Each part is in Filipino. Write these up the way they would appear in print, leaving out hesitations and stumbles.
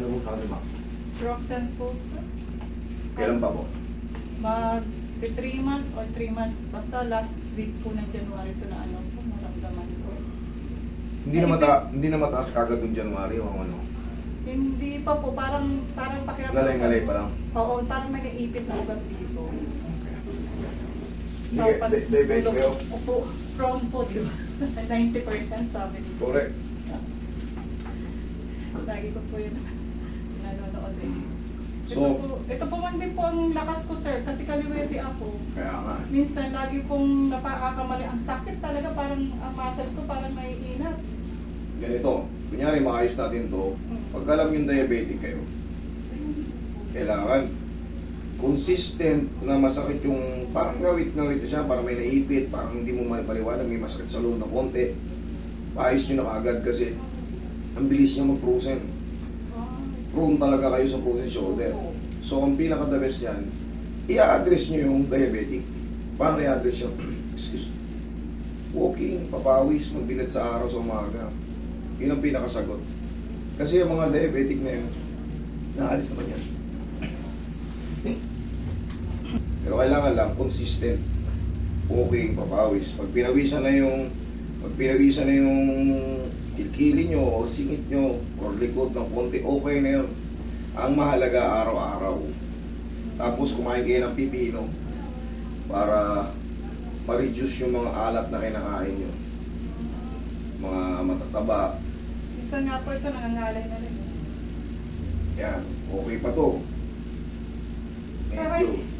gamot natin, ma'am? Roxen po, sir. Kailan pa po? Mag 3 months or 3 months. Basta last week po ng January to na ano po, naramdaman ko. Hindi na mataas kagad yung January o ano? Hindi pa po, parang pakiramdam. Ngalay-ngalay pa lang. Oo, parang nag-iipit na ugat dito. So, Hindi, pag diabetic tulog, kayo? Opo, from po, di ba? 90% sabi dito. Correct. Lagi ko po yun nanonood eh. So, ito po man din po ang lakas ko, sir, kasi kaliwete ako. kaya nga. Minsan lagi kong napakakamali. Ang sakit talaga, parang ang muscle ko parang naiinat. Ganito, kunyari maayos natin to, pag alam yung diabetic kayo, kailangan consistent na masakit yung parang ngawit-ngawit siya, parang may naipit, parang hindi mo maliwanag, may masakit sa loob na konti. Paayos nyo na kaagad kasi ang bilis niya mag-frozen. Prone talaga kayo sa frozen shoulder. So ang pinaka-the best yan, i-address nyo yung diabetic. Paano i-address yun? Excuse me. Walking, papawis, magbilad sa araw sa umaga. Yun ang pinakasagot. Kasi yung mga diabetic na yun, naalis naman yan. Pero kailangan lang, consistent. Walking, papawis. Pag pinawisan na yung kilkili nyo o singit nyo or likod ng konti, okay na yun. Ang mahalaga araw-araw. Tapos kumain kayo ng pipino para ma-reduce yung mga alat na kinakain nyo. Mga matataba. Minsan nga po ito, nangangalay na rin. Yan, okay pa to. Aray. Medyo.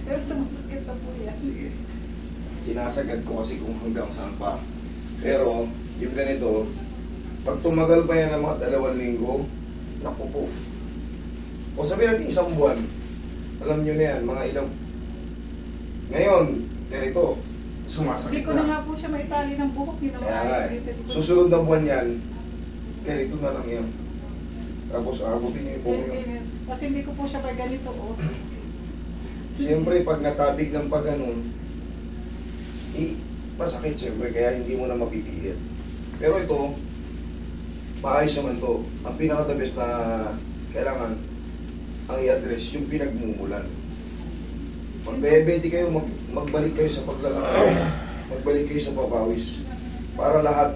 Pero sumasakit na po yan. Sige. Sinasagad ko kasi kung hanggang saan pa. Pero, yung ganito, pag tumagal pa yan ng mga 2 linggo, naku po. O sabihin natin 1 buwan, alam nyo na yan, mga ilang... Ngayon, ganito, sumasakit Hindi ko na nga po siya maitali ng buhok. Yun ang Kaya nga eh. related ko. Susunod na buwan yan, ganito na lang yan. Tapos abutin niyo yung buhok yun. Kasi hindi ko po siya pa ganito. Oh. Siyempre, pag natabig ng pag ganun, masakit siyempre, kaya hindi mo na mapipilit. Pero ito, maayos naman to. Ang pinaka-the best na kailangan ang i-address yung pinagmumulan. Pag diabetic kayo, magbalik kayo sa paglalakad. Magbalik kayo sa papawis. Para lahat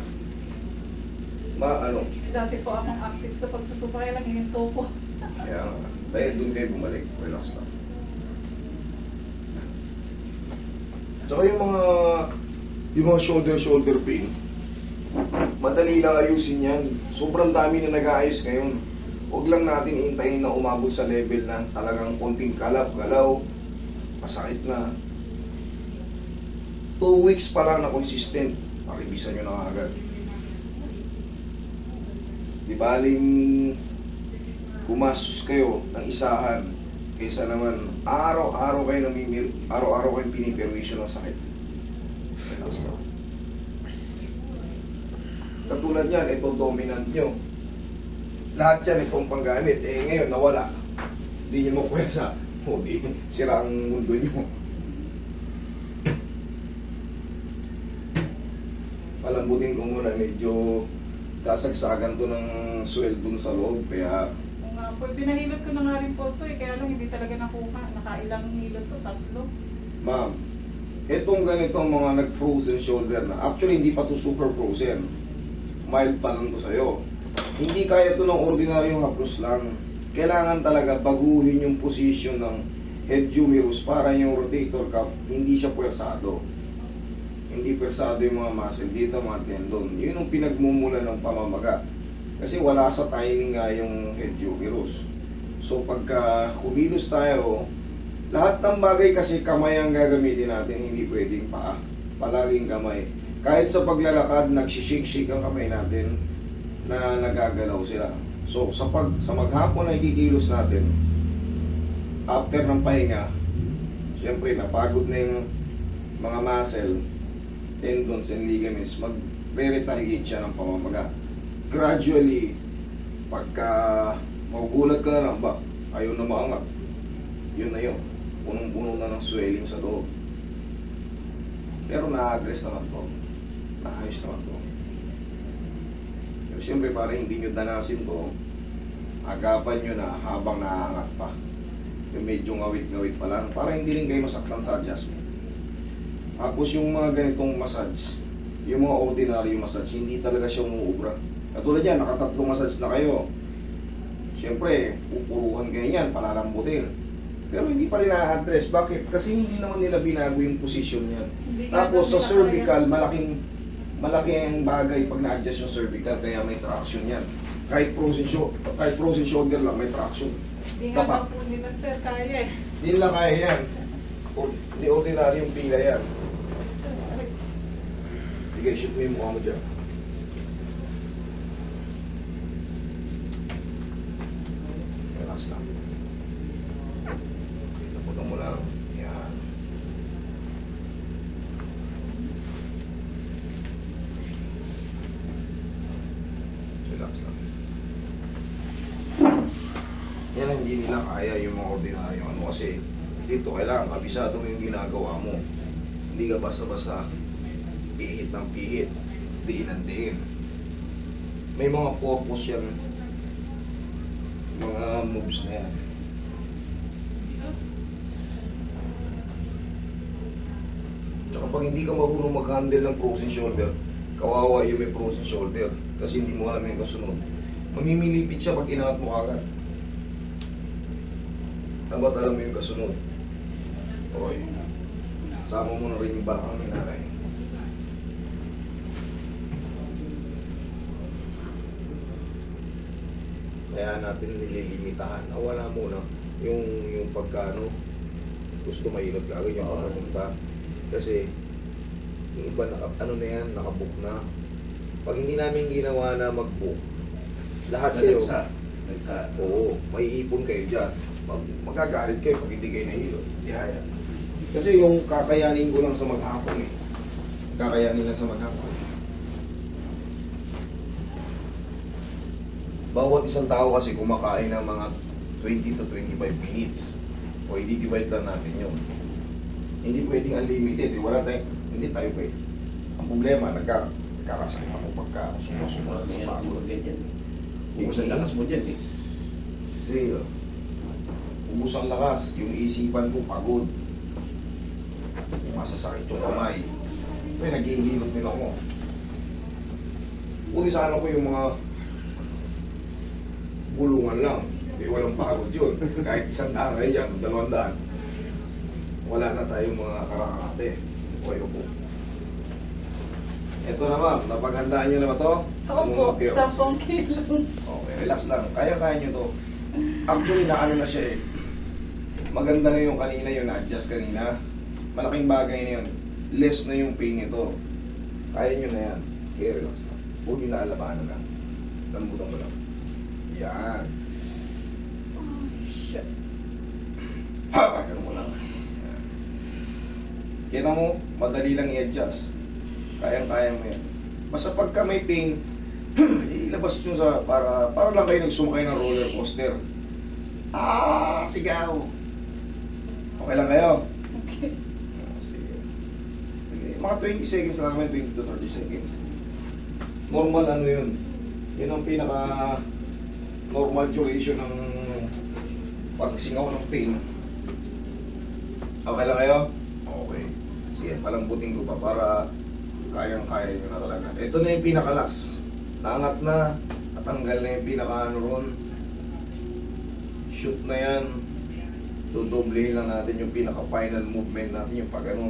Dati po akong active sa pagsusubay lang, hininto ko. kaya dahil doon kayo bumalik, relax lang. Tsaka yung mga shoulder pain, madali lang ayusin yan. Sobrang dami na nag-aayos ngayon. Huwag lang natin iintayin na umabot sa level na talagang konting kalap, galaw, masakit na. 2 weeks pa lang na consistent, makibisan nyo na agad. Di baling gumastos kayo ng isahan kaysa naman araw-araw kayo piniperwisyo ng sakit. Relax lang. Katulad yan, ito dominant nyo. Lahat yan itong panggamit. Eh ngayon, nawala. Hindi nyo makwesa. O di, sira ang mundo nyo. Palambutin ko muna, medyo kasagsagan to ng swell dun sa loob. Kaya, Kung nga po, pinahilot ko na nga rin po ito eh. Kaya lang hindi talaga nakuha. Nakailang hilot to, 3. ma'am, itong ganitong mga nag-frozen shoulder na, actually hindi pa to super frozen. Mild pa lang to sa'yo. Hindi kaya to ng ordinaryong haplos lang. Kailangan talaga baguhin yung position ng head humerus para yung rotator cuff hindi siya pwersado. Hindi pwersado yung mga muscle dito, mga tendon. Yun yung pinagmumula ng pamamaga. Kasi wala sa timing nga yung head humerus. So pagka kumilos tayo, lahat ng bagay kasi kamay ang gagamitin natin, hindi pwedeng paa. Palaging kamay. Kahit sa paglalakad, nagsishake-shake ang kamay natin na nagagalaw sila. So sa maghapon na ikikilos natin, after ng pahinga, siyempre napagod na yung mga muscle, tendons and ligaments, mag-retaliate siya ng pamamaga. Gradually, pagka magugulat ka na lang, ba, ayaw na maangat. Yun na yun. Punong-puno na ng swelling sa loob. Pero na-address naman to. Naayos naman to. Pero siyempre, para hindi nyo danasin to, agapan nyo na habang naaangat pa. Yung medyo ngawit-ngawit pa lang, para hindi rin kayo masaktan sa adjustment. Tapos yung mga ganitong massage, yung mga ordinary massage, hindi talaga siya umuubra. Katulad yan, nakatatlong massage na kayo. Siyempre, pupuruhan kayo yan, palalambutin. Pero hindi pa rin na-address. Bakit? Kasi hindi naman nila binago yung position niyan. Hindi nga Tapos sa nila cervical, malaking bagay pag na-adjust yung cervical, kaya may traction yan. Kahit frozen shoulder lang, may traction. Hindi nga Tapak. daw po nila sir kaya eh. Hindi nila kaya yan. Hindi ordinary yung pila yan. Sige, shoot mo yung mukha mo dyan. Relax lang. Naputan mo lang. Yan. Relax lang. Yan ang hindi nila kaya yung mga ordinary ano kasi dito kailangan kabisado mo yung ginagawa mo. Hindi ka basta-basta pihit ng pihit, diin ng diin. May mga purpose yan, mga moves na yan. Tsaka pag hindi ka marunong mag-handle ng frozen shoulder, kawawa yung may frozen shoulder kasi hindi mo alam yung kasunod. Mamimilipit siya pag inangat mo kagad. Dapat alam mo yung kasunod. Okay. Sama mo na rin yung balakang ni nanay. Kaya natin nililimitahan. Wala muna yung pagkano gusto mahilot kagad yung pagpunta. Kasi yung iba ano na yan, nakabook na. Pag hindi namin ginawa na mag-book, lahat kayo, oo, may ipon kayo dyan. Magagalit kayo pag hindi kayo nahilot. Yaya. Kasi yung kakayanin ko lang sa maghapon eh. Kakayanin lang sa maghapon. Bawat isang tao kasi kumakain ng mga 20 to 25 minutes. O i-divide lang natin yun. Hindi pwedeng unlimited. Wala tayo, hindi tayo pwede. Ang problema, nagkakasakit ako pagka sumusunod sa pagod. Ubus ang lakas mo dyan eh. Kasi, ubus ang lakas. Yung isipan ko, pagod. Masasakit yung kamay. Pero naghihilot din ako. Buti sana ko yung mga bulungan lang. Hindi walang pagod yun. Kahit 100 kayo dyan, 200. Wala na tayong mga karakate. Okay po. Ito na ma'am, napaghandaan nyo na ba to? Opo, 10 kilo. Okay, relax lang. Kaya-kaya nyo to. Actually, naano na siya eh. Maganda na yung kanina yun, na-adjust kanina. Malaking bagay na yun. Less na yung pain nito. Kaya nyo na yan. Okay, relax lang. Huwag yung naalabanan lang. Lambutan mo lang. Yan. Oh, shit. Ha! Ganun mo lang. Yan. Kita mo, madali lang i-adjust. Kayang-kaya mo yan. Basta pagka may pain, ilabas nyo sa, para lang kayo nagsumakay ng roller coaster. Sigaw! Okay lang kayo? Okay. Sige. Sige. Mga 20 seconds lang naman, 20 to 30 seconds. Normal ano yun. Yun ang pinaka normal duration ng pagsingaw ng pain. Okay lang kayo? Okay. Sige, palambutin ko pa para kayang-kaya nyo na talaga. Ito na yung pinaka-last. Naangat na, natanggal na yung pinaka-ano ron. Shoot na yan. Dodoblehin lang natin yung pinaka-final movement natin, yung pag-ano.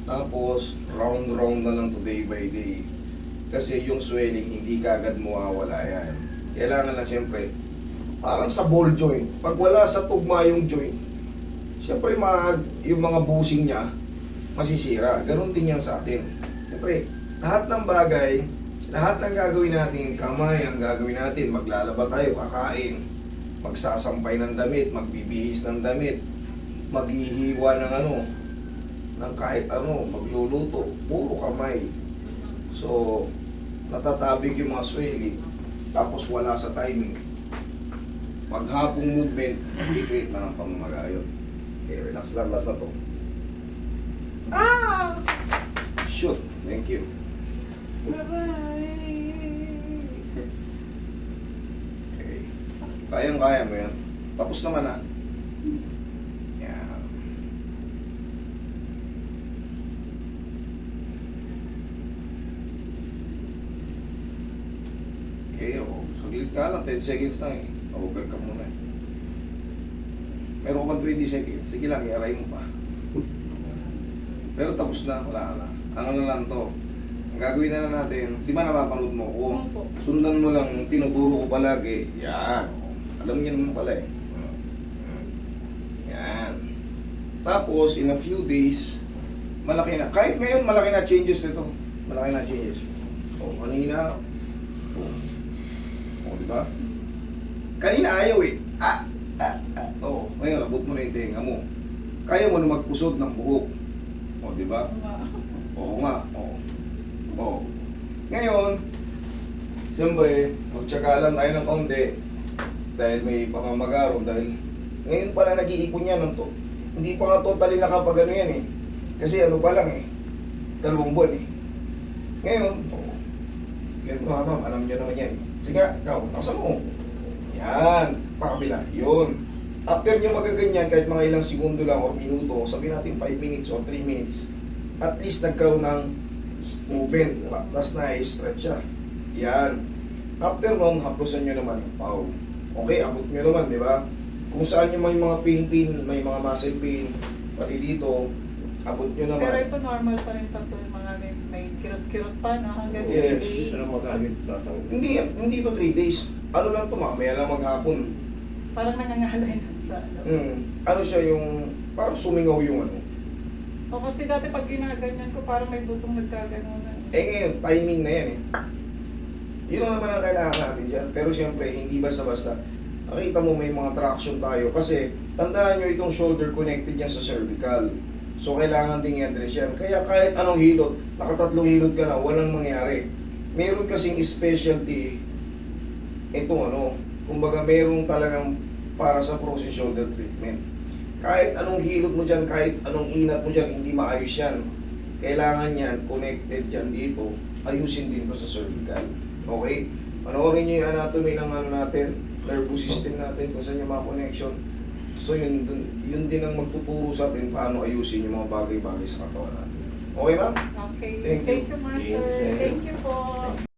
Tapos, round-round na lang to day by day. Kasi yung swelling, hindi kagad mawawala yan. Kailangan lang siyempre, parang sa ball joint. Pag wala sa tugma yung joint, siyempre yung mga busing niya, masisira. Ganon din yan sa atin. Siyempre, lahat ng bagay, lahat ng gagawin natin, kamay ang gagawin natin, maglalaba tayo, kakain, magsasampay ng damit, magbibihis ng damit, maghihiwa ng ano, ng kahit ano, magluluto, puro kamay. So, natatabig yung mga swelling, tapos wala sa timing. Maghapong movement, i-create na ng pamamagayon. Okay, relax lang, last na to. Shoot! Thank you. Okay. Kayang-kaya mo yan. Tapos naman na. Yan. Okay, o. Saglit ka lang. 10 seconds lang eh. Over ka muna eh. Meron ka pang 20 seconds. Sige lang, i-aray mo pa. Pero tapos na. Wala na. Ano na lang to. Ang gagawin na lang natin, di ba napapanood mo ko? Opo. Sundan mo lang, tinuturo ko palagi. Yan. Alam niyo naman pala eh. Yan. Tapos, in a few days, malaki na. Kahit ngayon, malaki na changes nito. Malaki na changes. O, kanina. O, di ba? Kanina ayaw eh. O, ngayon, abot mo na yung tenga mo. Kaya mo na magpusod ng buhok. O, di ba? Oo nga. Oo. Oo. Ngayon, siyempre, magtsaga lang tayo ng kaunti dahil may pamamagaron dahil ngayon pala nag-iipon yan ng to. Hindi pa nga totally nakapag ano yan eh. Kasi ano pa lang eh. 2 buwan eh. Ngayon, oo. Yan mga ma'am, alam niyo naman yan. Sige, ikaw, nakasan mo. Yan, pakabila. Yun. After nyo magaganyan, kahit mga ilang segundo lang o minuto, sabihin natin 5 minutes or 3 minutes, at least nagkaroon ng movement, tapos na-stretch siya. Yan. After nun, haplosan nyo naman yung pau. Okay, abot nyo naman, di ba? Kung saan yung may mga pain, may mga muscle pain, pati dito, abot nyo naman. Pero ito normal pa rin pa to, yung mga may kirot-kirot pa, no? Hanggang 3 Yes. days. Ano mo gamit tatawag? Hindi to 3 days. Ano lang to, mamaya lang maghapon. Parang nangangalay na sa ano. Ano siya yung, parang sumingaw yung ano. O kasi dati pag ginaganyan ko, parang may butong nagkaganunan. Ngayon, timing na yan eh. Yun lang naman ang kailangan natin dyan. Pero siyempre, hindi basta-basta. Nakita mo may mga traction tayo. Kasi, tandaan nyo itong shoulder connected yan sa cervical. So, kailangan ding i-address yan. Kaya kahit anong hilot, nakatatlong hilot ka na, walang mangyari. Meron kasing specialty, ito ano, kumbaga meron talagang para sa frozen shoulder treatment. Kahit anong hilot mo dyan, kahit anong inat mo dyan, hindi maayos yan. Kailangan yan, connected yan dito, ayusin din ko sa cervical. Okay? Panoorin nyo yung anatomy ng ano natin, nervous system natin, kung saan yung mga connection. So yun din ang magtuturo sa atin paano ayusin yung mga bagay-bagay sa katawan natin. Okay ba? Okay. Thank you. Thank you, Master. Thank you. Thank you po.